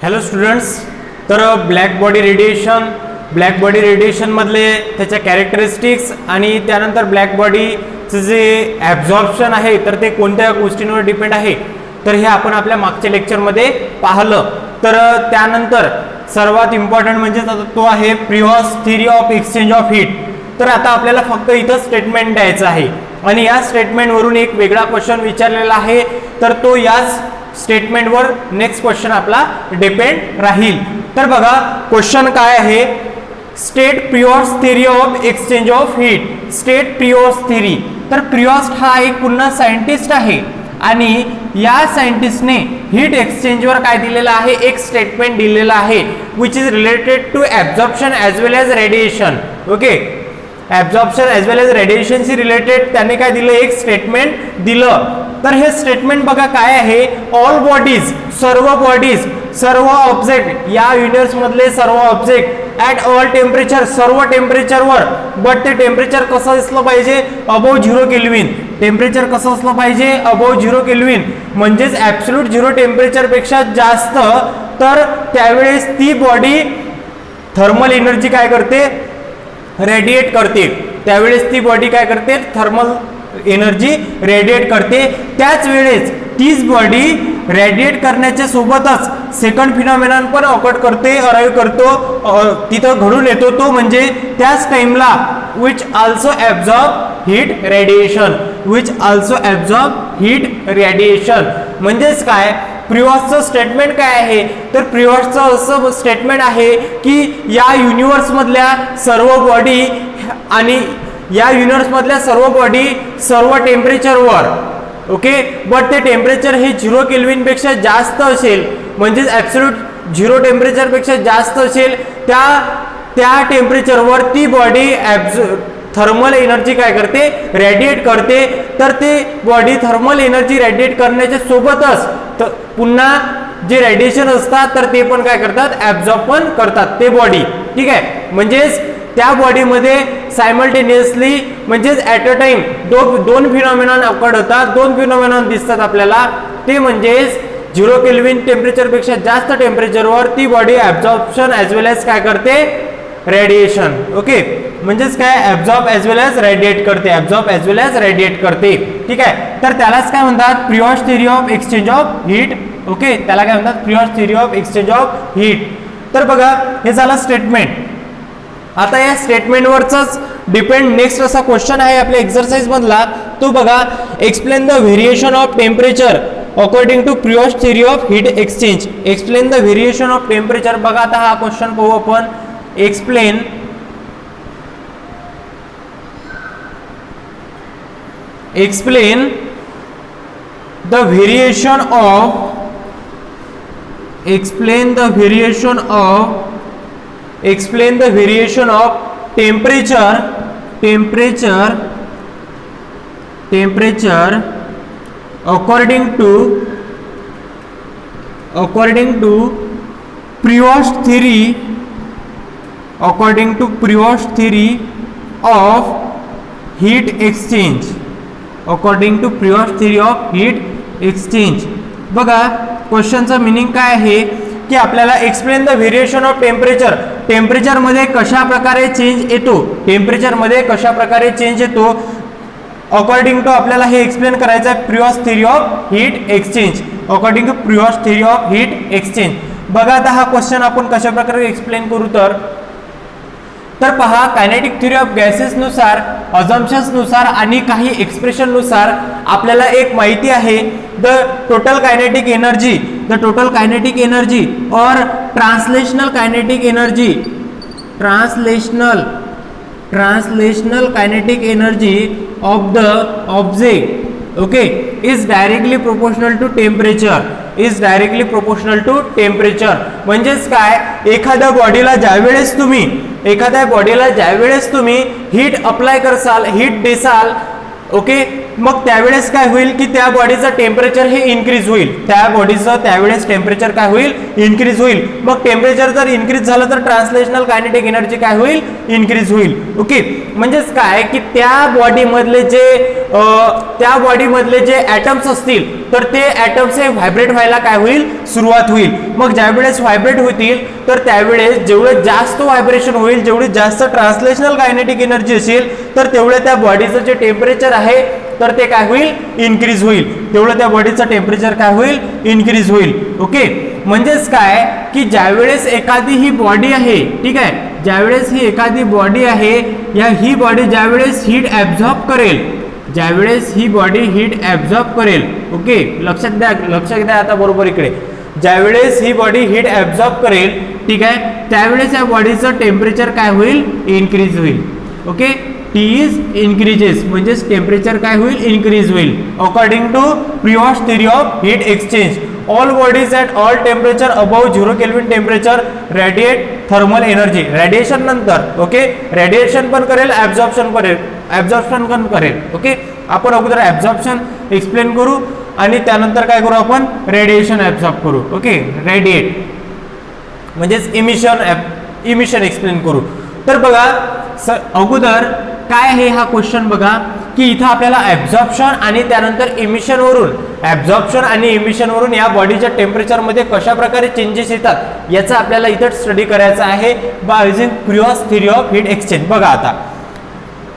Hello students, तर black body radiation मधले त्याच्या कॅरेक्टरिस्टिक्स आणि त्यानंतर ब्लॅक बॉडीचं जे ॲब्झॉर्प्शन आहे तर ते कोणत्या गोष्टींवर डिपेंड आहे तर हे आपण आपल्या मागच्या लेक्चरमध्ये पाहिलं. तर त्यानंतर सर्वात इम्पॉर्टंट म्हणजे तो आहे Prevost's theory of exchange of heat. तर आता आपल्याला फक्त इथं स्टेटमेंट द्यायचं आहे आणि या स्टेटमेंटवरून एक वेगळा क्वेश्चन विचारलेला आहे, तर तो याच स्टेटमेंटवर नेक्स्ट क्वेश्चन आपला डिपेंड राहील. तर बघा क्वेश्चन काय आहे, state Prevost's theory of exchange of heat. State Prevost's theory. तर प्रियॉस हा एक पुन्हा सायंटिस्ट आहे आणि या सायंटिस्टने हीट एक्सचेंजवर काय दिलेलं आहे, एक स्टेटमेंट दिलेलं आहे which is related to absorption as well as radiation. Okay, absorption as well as रेडिएशनशी रिलेटेड त्याने काय दिलं, एक स्टेटमेंट दिलं. तर हे स्टेटमेंट बघा काय आहे, ऑल बॉडीज, सर्व बॉडीज, सर्व ऑब्जेक्ट, या युनिवर्स मधले सर्व ऑब्जेक्ट ॲट ऑल टेम्परेचर, सर्व टेम्परेचरवर, बट ते टेम्परेचर कसं असलं पाहिजे, अबोव 0 केल्विन. टेम्परेचर कसं असलं पाहिजे, अबोव 0 केल्विन, म्हणजेच ॲब्सोल्यूट 0 टेम्परेचरपेक्षा जास्त. तर त्यावेळेस ती बॉडी थर्मल एनर्जी काय करते, रेडिएट करते. त्यावेळेस ती बॉडी काय करते, थर्मल एनर्जी रेडिएट करते. त्याच वेळेस तीच बॉडी रेडिएट करण्याच्या सोबतच सेकंड फिनॉमिनन पण ऑकर्ड करते, अराईव्ह करतो, तिथं घडून येतो. तो म्हणजे त्याच टाइमला which also absorb heat radiation, which also absorb heat radiation. म्हणजेच काय, प्रियॉसचं स्टेटमेंट काय आहे, तर प्रियॉसचं असं स्टेटमेंट आहे की या युनिवर्स मधल्या सर्व बॉडी आणि या युनिवर्स मधल्या सर्व बॉडी सर्व टेम्परेचरवर, ओके, बट ते टेम्परेचर हे 0 केल्विन पेक्षा जास्त असेल, म्हणजेच ॲब्सोल्यूट 0 टेम्परेचर पेक्षा जास्त असेल, त्या टेम्परेचरवर ती बॉडी थर्मल एनर्जी काय करते, रेडिएट करते. तर ते बॉडी थर्मल एनर्जी रेडिएट करण्याच्या सोबतच पुन्हा जे रेडिएशन असतात तर ते पण काय करतात, ॲब्झॉर्ब पण करतात ते बॉडी. ठीक आहे, म्हणजेच त्या बॉडीमध्ये सायमल्टेनियसली, म्हणजेच ॲट अ टाइम दोन फिनॉमिनॉन ऑकर्ड होतात, दोन फिनॉमिनॉन दिसतात आपल्याला. ते म्हणजेच 0 केल्विन टेम्परेचरपेक्षा जास्त टेम्परेचरवर ती body absorption as well as काय करते, रेडिएशन. ओके, म्हणजेच काय, absorb as well as radiate करते, absorb as well as radiate करते. ठीक आहे, तर त्यालाच काय म्हणतात, Prevost's theory of exchange of heat. Okay, त्याला काय म्हणतात, Prevost's theory of exchange of heat. तर बघा हे झालं स्टेटमेंट. आता या स्टेटमेंटवरच डिपेंड नेक्स्ट असा क्वेश्चन आहे आपल्या एक्सरसाइज मधला, तो बघा, explain the variation of temperature according to Prevost's theory of heat exchange. Explain the variation of temperature. बघा आता हा क्वेश्चन पाहू आपण. Explain the variation of temperature according to Priost theory of heat exchange. According to Priost theory of heat exchange. बघा क्वेश्चनचं meaning काय आहे की आपल्याला explain the variation of temperature मध्ये कशा प्रकारे चेंज येतो, अकॉर्डिंग टू आपल्याला हे एक्सप्लेन करायचं आहे Prevost's theory of heat exchange. According to Prevost's theory of heat exchange. बघा आता हा क्वेश्चन आपण कशा प्रकारे एक्सप्लेन करू, तर पहा, कायनेटिक थिअरी ऑफ गॅसेस नुसार, अझम्पशन्स नुसार आणि काही एक्सप्रेशन नुसार आपल्याला एक माहिती आहे, द टोटल कायनेटिक एनर्जी और translational kinetic energy of the object, okay, is directly proportional to temperature. म्हणजेच काय, एखाद्या बॉडीला ज्यावेळेस तुम्ही हीट अप्लाय करसाल, हीट देसाल, ओके, मग त्यावेळेस काय होईल की त्या बॉडीचं टेम्परेचर हे इन्क्रीज होईल, त्यावेळेस टेम्परेचर काय होईल, इन्क्रीज होईल. मग टेम्परेचर जर इन्क्रीज झालं तर ट्रान्सलेशनल कायनेटिक एनर्जी काय होईल, इन्क्रीज होईल. ओके, म्हणजेच काय की त्या बॉडी मधले जे ॲटम्स असतील तर ते ॲटम्स हे व्हायब्रेट व्हायला काय होईल, सुरुवात होईल. मग ज्यावेळेस व्हायब्रेट होतील तर त्यावेळेस जेवढं जास्त व्हायब्रेशन होईल, जेवढी जास्त ट्रान्सलेशनल कायनेटिक एनर्जी असेल, तर तेवढं त्या बॉडीचं जे टेम्परेचर आहे तर ते काय होईल, इन्क्रीज होईल. तेवढं त्या बॉडीचं टेम्परेचर काय होईल, इन्क्रीज होईल. ओके, म्हणजेच काय की ज्यावेळेस एखादी ही बॉडी आहे, ठीक आहे, ज्यावेळेस ही एखादी बॉडी आहे, ही बॉडी ज्यावेळेस हीट ॲब्झॉर्ब करेल, ज्यावेळेस ही बॉडी हीट ॲब्झॉर्ब करेल, ओके, लक्षात द्या आता बरोबर इकडे, ज्यावेळेस ही बॉडी हीट ॲब्झॉर्ब करेल, ठीक आहे, त्यावेळेस या बॉडीचं टेम्परेचर काय होईल, इन्क्रीज होईल. ओके, T इज इन्क्रीजेस, म्हणजेच टेम्परेचर काय होईल, इन्क्रीज होईल. According to Prevost's theory of heat exchange, all bodies at all temperature above 0 kelvin temperature radiate thermal energy. Radiation नंतर, ओके, रेडिएशन पण करेल, ॲब्झॉर्प्शन पण करेल. ओके, आपण अगोदर ॲब्झॉर्प्शन एक्सप्लेन करू आणि त्यानंतर काय करू, आपण रेडिएशन ॲब्झॉर्ब करू. ओके, रेडिएट म्हणजेच इमिशन एक्सप्लेन करू. तर बघा अगोदर काय आहे हा क्वेश्चन बघा की इथं आपल्याला ॲब्झॉर्प्शन आणि त्यानंतर इमिशन वरून या बॉडीच्या टेम्परेचरमध्ये कशा प्रकारे चेंजेस येतात याचा आपल्याला इथं स्टडी करायचा आहे by using Prevost's theory of heat exchange. बघा आता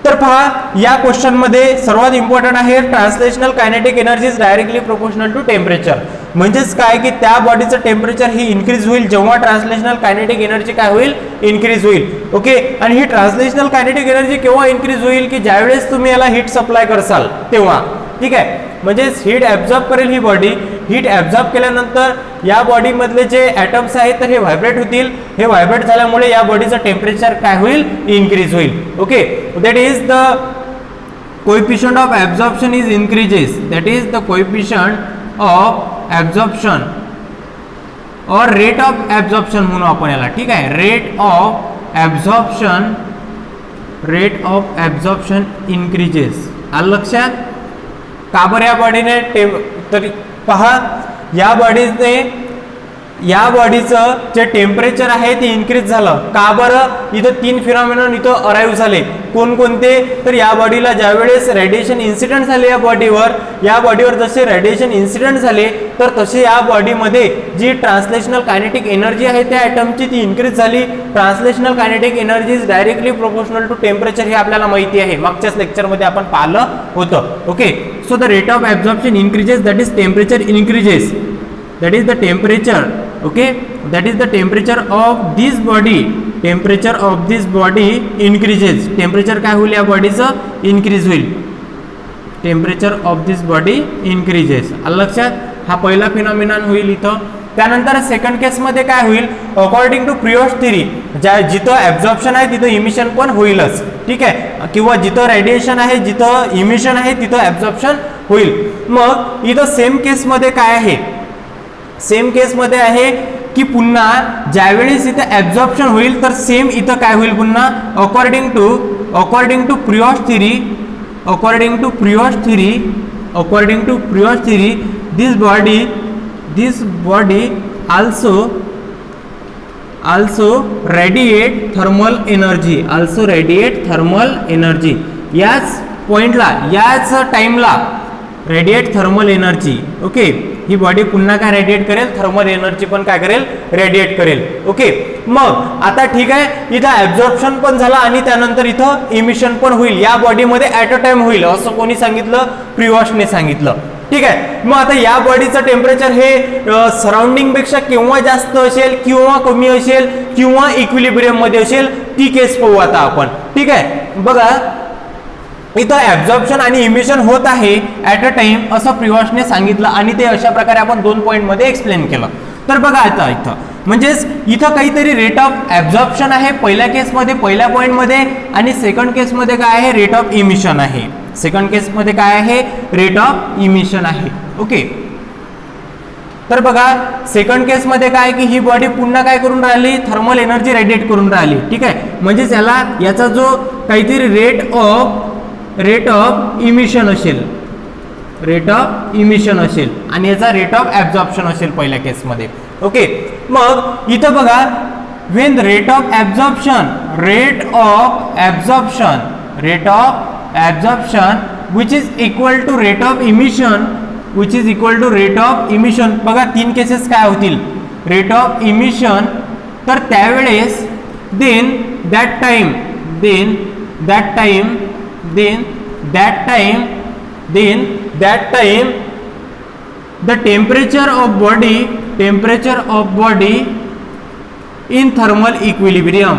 तर पहा या क्वेश्चन मध्ये सर्वात इम्पॉर्टंट आहे translational kinetic energy is directly proportional to temperature. म्हणजेच काय की त्या बॉडीचं टेम्परेचर ही इन्क्रीज होईल जेव्हा ट्रान्सलेशनल कायनेटिक एनर्जी काय होईल, इन्क्रीज होईल. ओके, आणि ही ट्रान्सलेशनल कायनेटिक एनर्जी केव्हा इन्क्रीज होईल की ज्यावेळेस तुम्ही याला हीट सप्लाय करसाल तेव्हा. ठीक आहे, म्हणजेच हीट ॲब्झॉर्ब करेल ही बॉडी, हीट ॲब्झॉर्ब केल्यानंतर या बॉडीमधले जे ॲटम्स आहेत तर हे व्हायब्रेट होतील. हे व्हायब्रेट झाल्यामुळे या बॉडीचं टेम्परेचर काय होईल, इन्क्रीज होईल. Okay, that is the coefficient of absorption is increases, that is the coefficient of absorption और रेट ऑफ ॲब्झॉर्प्शन म्हणू आपण याला. ठीक आहे, रेट ऑफ ॲब्झॉर्प्शन इन्क्रीजेस. आलं लक्षात? का बरं या बॉडीने तरी पहा या बॉडीचं जे टेम्परेचर आहे ते इन्क्रीज झालं. का बरं? इथं 3 फिनॉमिनॉन इथं अराईव्ह झाले. कोणकोणते? तर या बॉडीला ज्यावेळेस रेडिएशन इन्सिडेंट झाले या बॉडीवर जसे रेडिएशन इन्सिडेंट झाले तर तसे या बॉडीमध्ये जी ट्रान्सलेशनल कायनेटिक एनर्जी आहे त्या ॲटमची ती इन्क्रीज झाली. Translational kinetic energy is directly proportional to temperature हे आपल्याला माहिती आहे, मागच्याच लेक्चरमध्ये आपण पाहिलं होतं. Okay, so the rate of absorption increases, that is temperature increases, that is the temperature. Okay, that is the temperature of this body, temperature of this body increases. temperature काय होईल या बॉडीचं, इन्क्रीज होईल. temperature of this body increases. आलं लक्षात? हा पहिला phenomenon होईल इथं. त्यानंतर सेकंड केसमध्ये काय होईल, अकॉर्डिंग टू प्रियॉश थिअरी जिथं ॲब्झॉर्प्शन आहे तिथं इमिशन पण होईलच. ठीक आहे, किंवा जिथं रेडिएशन आहे जिथं इमिशन आहे तिथं ॲब्झॉर्प्शन होईल. मग इथं सेम केसमध्ये काय आहे, सेम केसमध्ये आहे की पुन्हा ज्यावेळेस इथे ॲब्झॉर्प्शन होईल तर सेम इथं काय होईल पुन्हा according to Prevost's theory this body also radiate thermal energy. याच पॉइंटला याच टाइमला रेडिएट थर्मल एनर्जी. ओके, ही बॉडी पुन्हा काय रेडिएट करेल, थर्मल एनर्जी पण काय करेल, रेडिएट करेल. ओके, मग आता ठीक आहे, इथं ॲब्झॉर्प्शन पण झालं आणि त्यानंतर इथं इमिशन पण होईल. या बॉडीमध्ये ॲट अ टाइम होईल असं कोणी सांगितलं, प्रियॉशने सांगितलं. ठीक आहे, मग आता या बॉडीचं टेम्परेचर हे सराउंडिंग पेक्षा केव्हा जास्त असेल किंवा कमी असेल किंवा इक्विलिब्रियम मध्ये असेल ती केस पाहू आता आपण. ठीक आहे, बघा इथं ॲब्झॉर्प्शन आणि इमिशन होत आहे ॲट अ टाइम असं प्रियॉशने सांगितलं आणि ते अशा प्रकारे आपण 2 पॉईंटमध्ये एक्सप्लेन केलं. तर बघा आता इथं म्हणजेच इथं काहीतरी रेट ऑफ ॲब्झॉर्प्शन आहे पहिल्या केसमध्ये, पहिल्या पॉईंटमध्ये, आणि सेकंड केसमध्ये काय आहे, रेट ऑफ इमिशन आहे. सेकंड केसमध्ये काय आहे, रेट ऑफ इमिशन आहे. ओके, तर बघा सेकंड केसमध्ये काय की ही बॉडी पुन्हा काय करून राहिली, थर्मल एनर्जी रेडिएट करून राहिली. ठीक आहे, म्हणजेच याचा जो काहीतरी रेट ऑफ इमिशन असेल आणि याचा रेट ऑफ ॲब्झॉर्प्शन असेल पहिल्या केसमध्ये. ओके, मग इथं बघा when rate of absorption which is equal to rate of emission which is equal to rate of emission. बघा 3 केसेस काय होतील, रेट ऑफ इमिशन. तर त्यावेळेस then that time the temperature of body in thermal equilibrium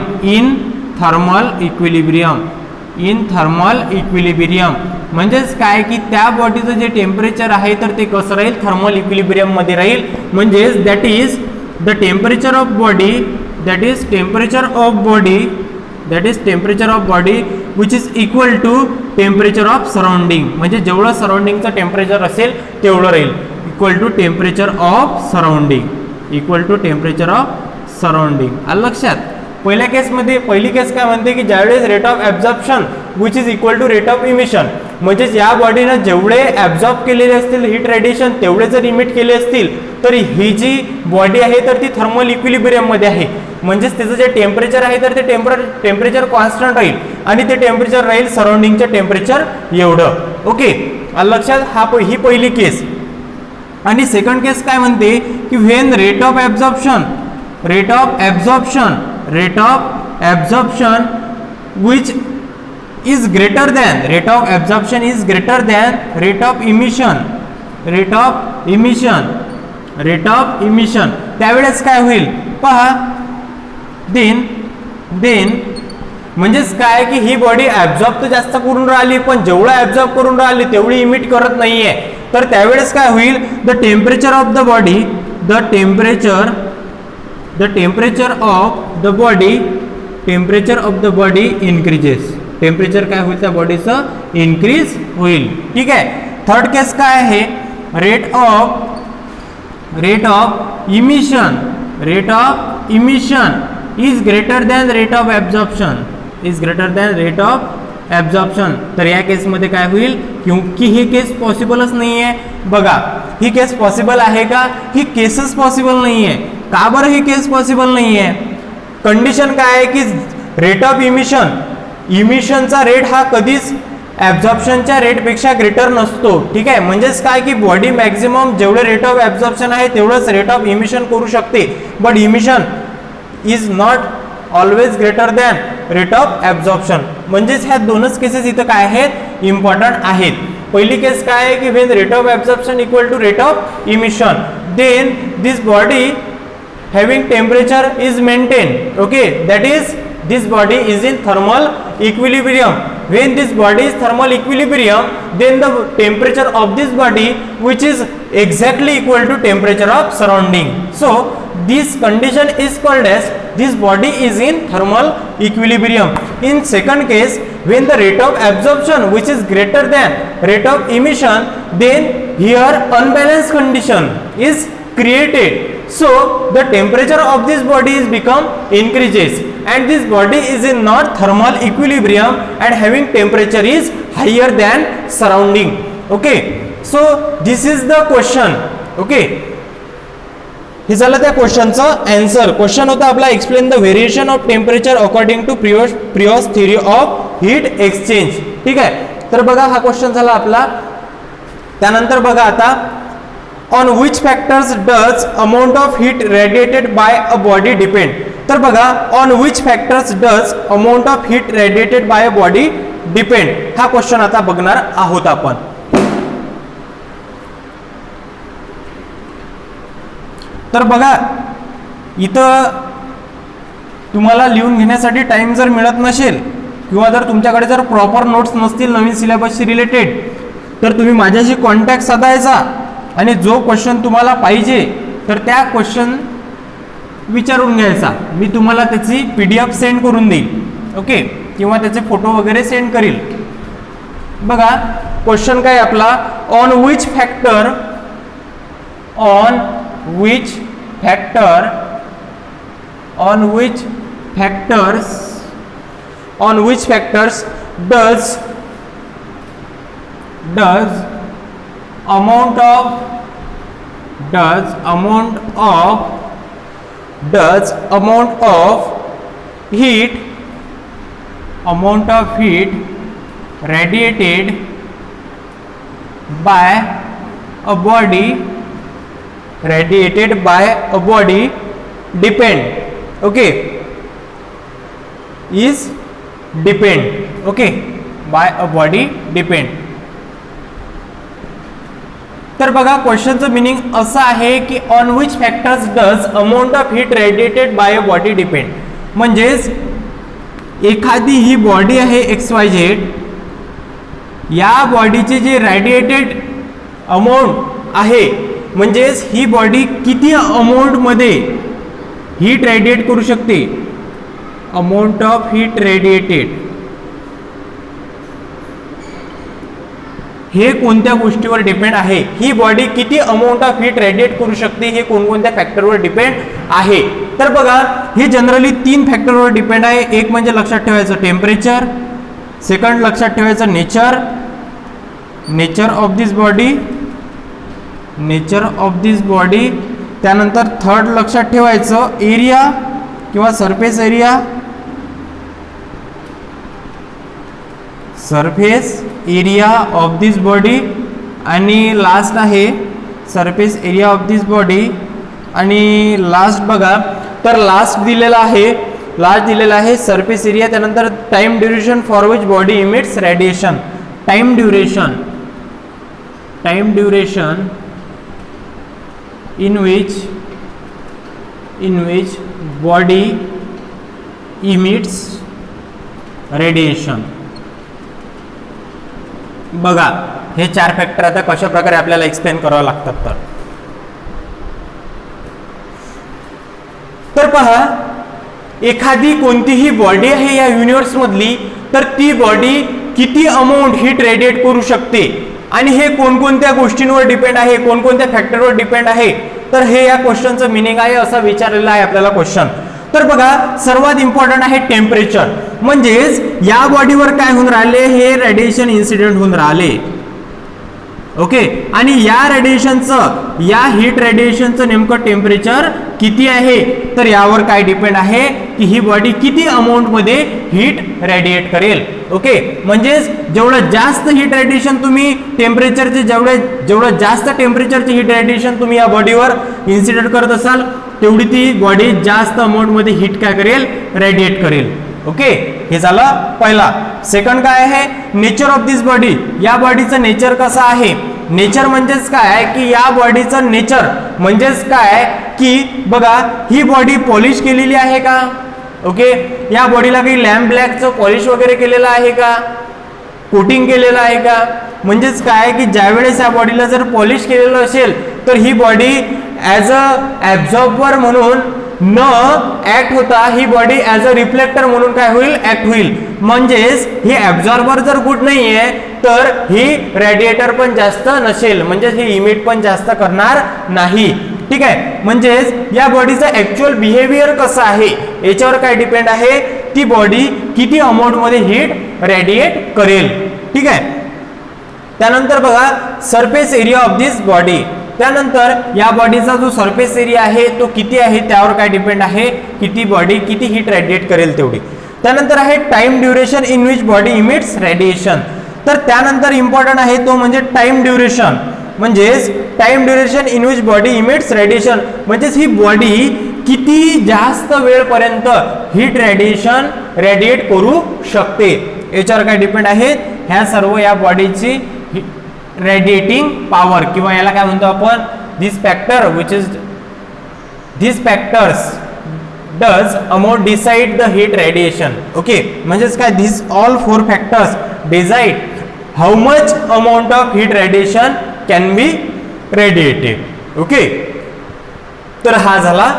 म्हणजेच काय की त्या बॉडीचं जे टेम्परेचर आहे तर ते कसं राहील, थर्मल इक्विलिब्रियम मध्ये राहील. म्हणजेच that is the temperature of body, that is temperature of body which is equal to temperature of surrounding. म्हणजे जेवढं सराउंडिंगचं टेम्परेचर असेल तेवढं राहील, equal to temperature of surrounding. आलं लक्षात. पहिल्या केसमध्ये पहिली केस काय म्हणते की ज्यावेळेस rate of absorption which is equal to rate of emission, म्हणजेच या बॉडीनं जेवढे ॲब्झॉर्ब केलेले असतील हीट रेडिएशन तेवढे जर इमिट केले असतील तर ही जी बॉडी आहे तर ती थर्मल इक्विलिब्रियम मध्ये आहे. म्हणजेच त्याचं जे टेम्परेचर आहे तर ते टेम्परेचर कॉन्स्टंट राहील आणि ते टेम्परेचर राहील सराउंडिंगचं टेम्परेचर एवढं. ओके, आलं लक्षात. ही पहिली केस. आणि सेकंड केस काय म्हणते की when rate of absorption which is greater than rate of absorption is greater than rate of emission. त्यावेळेस काय होईल पहा, देन म्हणजेच काय की ही बॉडी ॲब्झॉर्ब तर जास्त करून राहिली पण जेवढं ॲब्झॉर्ब करून राहिली तेवढी इमिट करत नाहीये. तर त्यावेळेस काय होईल, the temperature of the body increases. Temperature काय होईल त्या बॉडीचं इन्क्रीज होईल. ठीक आहे. थर्ड केस काय आहे, rate of emission is greater than rate of absorption. तर या केसमध्ये काय होईल, क्योंकि ही केस पॉसिबलच नाही आहे. बघा ही केस पॉसिबल आहे का, ही केसच पॉसिबल नाही आहे. का बरं ही केस पॉसिबल नाही आहे, कंडिशन काय आहे की रेट ऑफ इमिशनचा रेट हा कधीच ॲब्झॉर्प्शनच्या रेटपेक्षा ग्रेटर नसतो. ठीक आहे. म्हणजेच काय की बॉडी मॅक्झिमम जेवढे रेट ऑफ ॲब्झॉर्प्शन आहे तेवढंच रेट ऑफ इमिशन करू शकते, but emission is not always greater than rate of absorption. म्हणजेच ह्या दोनच केसेस इथं काय आहेत, इम्पॉर्टंट आहेत. पहिली केस काय आहे की when rate of absorption equal to rate of emission, then this body having temperature is maintained. Okay, that is this body is in thermal equilibrium. When this body is thermal equilibrium, then the temperature of this body which is exactly equal to temperature of surrounding. So this condition is called as this body is in thermal equilibrium. In second case, when the rate of absorption which is greater than rate of emission, then here unbalanced condition is created. So the temperature of this body is become increases and this body is in not thermal equilibrium and having temperature is higher than surrounding. Okay, so this is the question. Okay, हे झालं त्या क्वेश्चनचं answer. Question होता आपला explain the variation of temperature according to Prevost's theory of heat exchange. ठीक आहे. तर बघा हा क्वेश्चन झाला आपला. त्यानंतर बघा आता, on which factors does amount of heat radiated by a body depend. तर बघा on which factors does amount of heat radiated by a body depend, हा क्वेश्चन आता बघणार आहोत आपण. तर बघा इथं तुम्हाला लिहून घेण्यासाठी टाइम जर मिळत नसेल किंवा जर तुमच्याकडे जर प्रॉपर नोट्स नसतील नवीन सिलेबसशी रिलेटेड, तर तुम्ही माझ्याशी कॉन्टॅक्ट साधायचा आणि जो क्वेश्चन तुम्हाला पाहिजे तर त्या क्वेश्चन विचारून घ्यायचा. मी तुम्हाला त्याची PDF सेंड करून देईल. ओके, किंवा त्याचे फोटो वगैरे सेंड करील. बघा क्वेश्चन काय आपला, on which factors does amount of heat radiated by a body radiated by a body depend, okay, is depend, okay, by a body depend. तर बघा क्वेश्चनचं मिनिंग असं आहे की on which factors does amount of heat radiated by a body depend. म्हणजेच एखादी ही body आहे XYZ, या बॉडीचे जे रेडिएटेड अमाऊंट आहे, म्हणजेच ही बॉडी किती अमाऊंटमध्ये हीट रेडिएट करू शकते, अमाऊंट ऑफ हीट रेडिएटेड, हे कोणत्या गोष्टीवर डिपेंड आहे, ही बॉडी किती अमाऊंट ऑफ हीट रेडिएट करू शकते हे कोणकोणत्या फॅक्टरवर डिपेंड आहे. तर बघा हे जनरली 3 फॅक्टरवर डिपेंड आहे. एक म्हणजे लक्षात ठेवायचं टेम्परेचर, सेकंड लक्षात ठेवायचं नेचर ऑफ दिस बॉडी, त्यानंतर थर्ड लक्षात ठेवायचं एरिया किंवा surface area of this body, आणि लास्ट आहे surface area of this body. आणि लास्ट बघा तर लास्ट दिलेला आहे सरफेस एरिया, त्यानंतर time duration for which body emits radiation, time duration in which body emits radiation. बघा हे 4 फॅक्टर आता कशा प्रकारे आपल्याला एक्सप्लेन करावं लागतात. तर पहा एखादी कोणतीही बॉडी आहे या युनिव्हर्स मधली, तर ती बॉडी किती अमाऊंट हीट रेडिएट करू शकते आणि हे कोणकोणत्या गोष्टींवर डिपेंड आहे, कोणकोणत्या फॅक्टरवर डिपेंड आहे. तर हे या क्वेश्चनचं मिनिंग आहे, असा विचारलेला आहे आपल्याला क्वेश्चन. तर बघा सर्वात इम्पॉर्टंट आहे टेम्परेचर, म्हणजेच या बॉडीवर काय होऊन राहिले, हे रेडिएशन इन्सिडेंट होऊन राहिले, ओके. आणि या हीट रेडिएशनचं नेमकं टेम्परेचर किती आहे, तर यावर काय डिपेंड आहे की ही बॉडी किती अमाऊंट मध्ये हीट रेडिएट करेल, ओके. म्हणजेच जेवढं जास्त हीट रेडिएशन तुम्ही टेम्परेचरचे जेवढं जास्त टेम्परेचरचे हीट रेडिएशन तुम्ही या बॉडीवर इन्सिडेंट करत असाल, तेवढी ती बॉडी जास्त अमाऊंट मध्ये हीट काय करेल, रेडिएट करेल, ओके. हे झालं पहिला. सेकंड काय आहे, नेचर ऑफ दिस बॉडी, या बॉडीचं नेचर कसं आहे. नेचर म्हणजेच काय की या बॉडीचं नेचर म्हणजेच काय की बघा ही बॉडी पॉलिश केलेली आहे का, ओके. या बॉडीला काही लॅम्प ब्लॅकचं पॉलिश वगैरे केलेलं आहे का, कोटिंग केलेलं आहे का. म्हणजेच काय की ज्यावेळेस या बॉडीला जर पॉलिश केलेलं असेल तर ही बॉडी ॲज अ ॲब्झॉर्बर म्हणून न ऍक्ट होता ही बॉडी ॲज अ रिफ्लेक्टर म्हणून काय होईल, ऍक्ट होईल. म्हणजेच ही ॲब्झॉर्बर जर गुड नाहीये तर ही रेडिएटर पण जास्त नसेल, म्हणजेच ही इमिट पण जास्त करणार नाही, ठीक आहे. म्हणजेच या बॉडीचं ऍक्च्युअल बिहेवियर कसं आहे याच्यावर काय डिपेंड आहे, ती बॉडी किती अमाऊंट मध्ये हीट रेडिएट करेल, ठीक आहे. त्यानंतर बघा surface area of this body, त्यानंतर या बॉडीचा जो सरफेस एरिया आहे तो किती आहे त्यावर काय डिपेंड आहे की ती बॉडी किती हीट रेडिएट करेल तेवढी. त्यानंतर आहे time duration in which body emits radiation. तर त्यानंतर इम्पॉर्टंट आहे तो म्हणजे टाइम ड्युरेशन, म्हणजेच time duration in which body emits radiation, म्हणजेच ही बॉडी किती जास्त वेळपर्यंत हीट रेडिएट करू शकते याच्यावर काय डिपेंड आहे. ह्या सर्व या बॉडीची रेडिएटिंग पॉवर किंवा याला काय म्हणतो आपण, this factor which is this factors does amount decide the heat radiation, okay. म्हणजेच काय this all 4 factors decide how much amount of heat radiation can be radiated, okay. तर हा झाला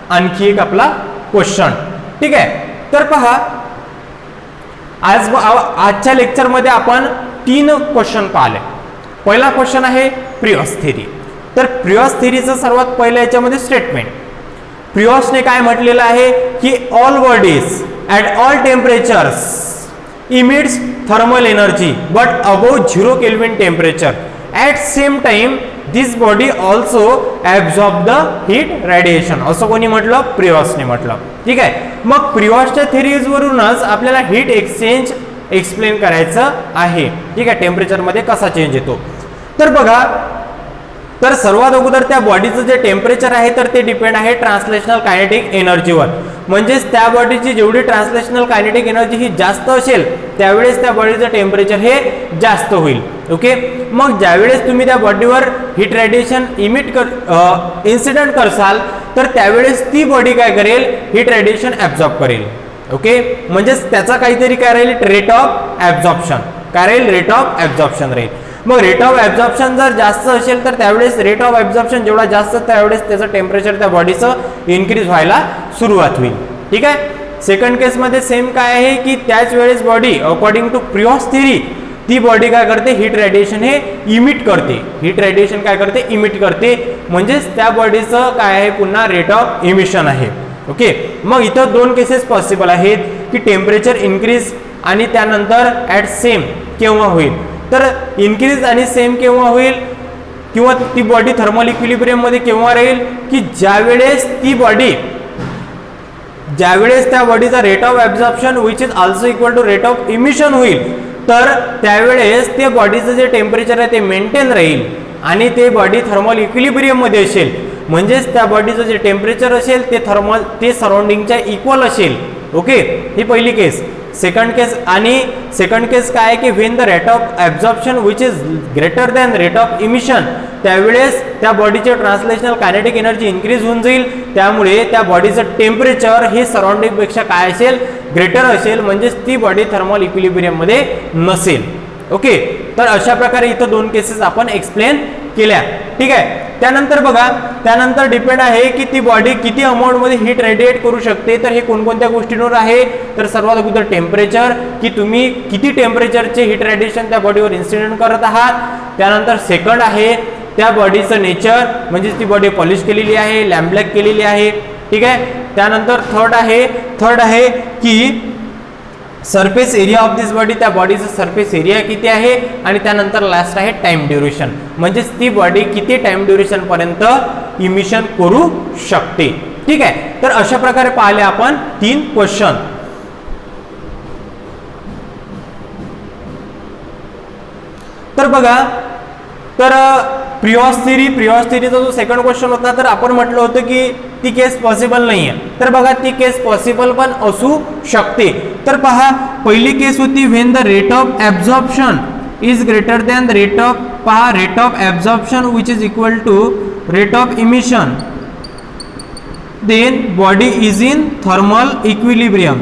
आणखी एक आपला क्वेश्चन, ठीक आहे. तर पहा आजच्या लेक्चर मध्ये आपण 3 क्वेश्चन पाहिले. पहिला क्वेश्चन आहे प्रियॉस थेरी. तर प्रियॉस थेरीचं सर्वात पहिलं याच्यामध्ये स्टेटमेंट, प्रियॉसने काय म्हटलेलं आहे की all bodies at all temperatures emits thermal energy but above 0 kelvin temperature at same time this body also absorb the heat radiation. असं कोणी म्हटलं, प्रियॉसने म्हटलं, ठीक आहे. मग प्रियॉसच्या थेरीजवरूनच आपल्याला हीट एक्सचेंज एक्सप्लेन करायचं आहे, ठीक आहे. टेम्परेचर मध्ये कसा चेंज येतो. तर बघा तर सर्वात अगोदर त्या बॉडीचं जे टेम्परेचर आहे तर ते डिपेंड आहे ट्रान्सलेशनल कायनेटिक एनर्जीवर. म्हणजेच त्या बॉडीची जेवढी ट्रान्सलेशनल कायनेटिक एनर्जी ही जास्त असेल त्यावेळेस त्या बॉडीचं टेम्परेचर हे जास्त होईल. ओके, मग ज्यावेळेस तुम्ही त्या बॉडीवर हीट रेडिएशन इन्सिडेंट करसाल तर त्यावेळेस ती बॉडी काय करेल, हीट रेडिएशन ॲब्झॉर्ब करेल. ओके, म्हणजेच त्याचा काहीतरी काय राहील, रेट ऑफ ॲब्झॉर्प्शन काय राहील, रेट ऑफ ॲब्झॉर्प्शन राहील. मग रेट ऑफ ॲब्झॉर्प्शन जर जास्त असेल तर त्यावेळेस रेट ऑफ ॲब्झॉर्प्शन जेवढा जास्त त्यावेळेस त्याचं टेम्परेचर त्या बॉडीचं इन्क्रीज व्हायला सुरुवात होईल. ठीक आहे. सेकंड केसमध्ये सेम काय आहे की त्याच वेळेस body according to Prevost's theory ती बॉडी काय करते, हीट रेडिएशन हे इमिट करते. हीट रेडिएशन काय करते, इमिट करते. म्हणजेच त्या बॉडीचं काय आहे, पुन्हा रेट ऑफ इमिशन आहे. ओके, मग इथं दोन केसेस पॉसिबल आहेत की टेम्परेचर इन्क्रीज आणि त्यानंतर ॲट सेम केव्हा होईल. तर इन्क्रीज आणि सेम केव्हा होईल किंवा ती बॉडी थर्मल इक्विलिब्रियममध्ये केव्हा राहील की ज्यावेळेस त्या बॉडीचा rate of absorption which is also equal to rate of emission होईल. तर त्यावेळेस ते बॉडीचं जे टेम्परेचर आहे ते मेंटेन राहील आणि ते बॉडी थर्मल इक्विलिब्रियममध्ये असेल. म्हणजेच त्या बॉडीचं जे टेम्परेचर असेल ते सराउंडिंगच्या इक्वल असेल. ओके, ही पहिली केस. सेकंड केस काय आहे की when the rate of absorption which is greater than rate of emission, त्यावेळेस त्या बॉडीचे ट्रान्सलेशनल कायनेटिक एनर्जी इन्क्रीज होऊन जाईल. त्यामुळे त्या बॉडीचं टेम्परेचर हे सराउंडिंगपेक्षा काय असेल, ग्रेटर असेल. म्हणजेच ती बॉडी थर्मल इक्विलिब्रियममध्ये नसेल. ओके, तर अशा प्रकारे इथं दोन केसेस आपण एक्सप्लेन केल्या. ठीक आहे. त्यानंतर बघा, त्यानंतर डिपेंड आहे की ती बॉडी किती अमाऊंटमध्ये हीट रेडिएट करू शकते. तर हे कोणकोणत्या गोष्टींवर आहे, तर सर्वात अगोदर टेम्परेचर, की तुम्ही किती टेम्परेचरचे हीट रेडिएशन त्या बॉडीवर इन्सिडेंट करत आहात. त्यानंतर सेकंड आहे त्या बॉडीचं नेचर, म्हणजे ती बॉडी पॉलिश केलेली आहे, लॅम्प ब्लॅक केलेली आहे. ठीक आहे. त्यानंतर थर्ड आहे की surface area of this body, त्या बॉडीचा सरफेस एरिया किती आहे. आणि त्यानंतर लास्ट आहे टाइम ड्युरेशन, म्हणजेच ती बॉडी किती टाइम ड्युरेशन पर्यंत इमिशन करू शकते. ठीक आहे. तर अशा प्रकारे पाहिले आपण 3 क्वेश्चन. तर बघा, तर प्रियॉस थिअरीचा जो सेकंड क्वेश्चन होता तर आपण म्हटलं होतं की ती केस पॉसिबल नाही आहे. तर बघा, ती केस पॉसिबल पण असू शकते. तर पहा, पहिली केस होती when the rate of absorption is greater than the rate of absorption which is equal to rate of emission, then body is in thermal equilibrium.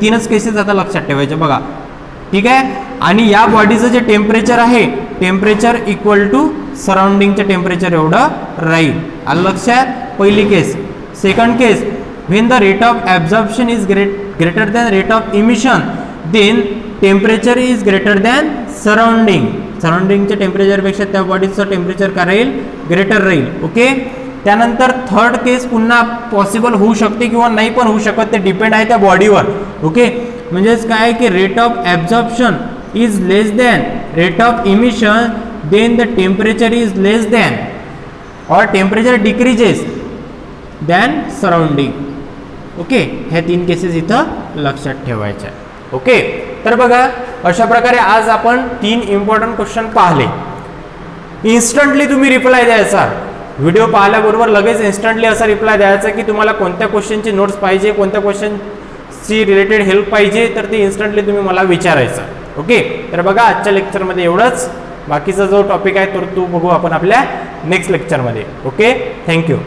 तीनच केसेस आता लक्षात ठेवायचे बघा. ठीक आहे. आणि या बॉडीचं जे टेम्परेचर आहे, टेम्परेचर इक्वल टू सराउंडिंगचं टेम्परेचर एवढं राहील. आलं लक्षात. पहिली case. Second case, when the rate of absorption is greater than rate of emission, then temperature is greater than सराउंडिंगच्या टेम्परेचरपेक्षा त्या बॉडीचं टेम्परेचर काय राहील, ग्रेटर राहील. ओके. त्यानंतर थर्ड केस पुन्हा पॉसिबल होऊ शकते किंवा नाही पण होऊ शकत, ते डिपेंड आहे त्या बॉडीवर. ओके. म्हणजेच काय की rate of absorption is less than rate of emission, then the temperature is less than और temperature decreases than surrounding. Okay. ह्या 3 केसेस इथं लक्षात ठेवायच्या. ओके. तर बघा, अशा प्रकारे आज आपण 3 इम्पॉर्टंट क्वेश्चन पाहिले. इन्स्टंटली तुम्ही रिप्लाय द्यायचा. व्हिडिओ पाहिल्याबरोबर लगेच इन्स्टंटली असा रिप्लाय द्यायचा की तुम्हाला कोणत्या क्वेश्चनची नोट्स पाहिजे, कोणत्या क्वेश्चनची रिलेटेड हेल्प पाहिजे, तर ते इन्स्टंटली तुम्ही मला विचारायचं. ओके. तर बघा, आजच्या लेक्चरमध्ये एवढंच. बाकीचा जो टॉपिक आहे तो बघू आपण आपल्या नेक्स्ट लेक्चरमध्ये. ओके. थँक्यू.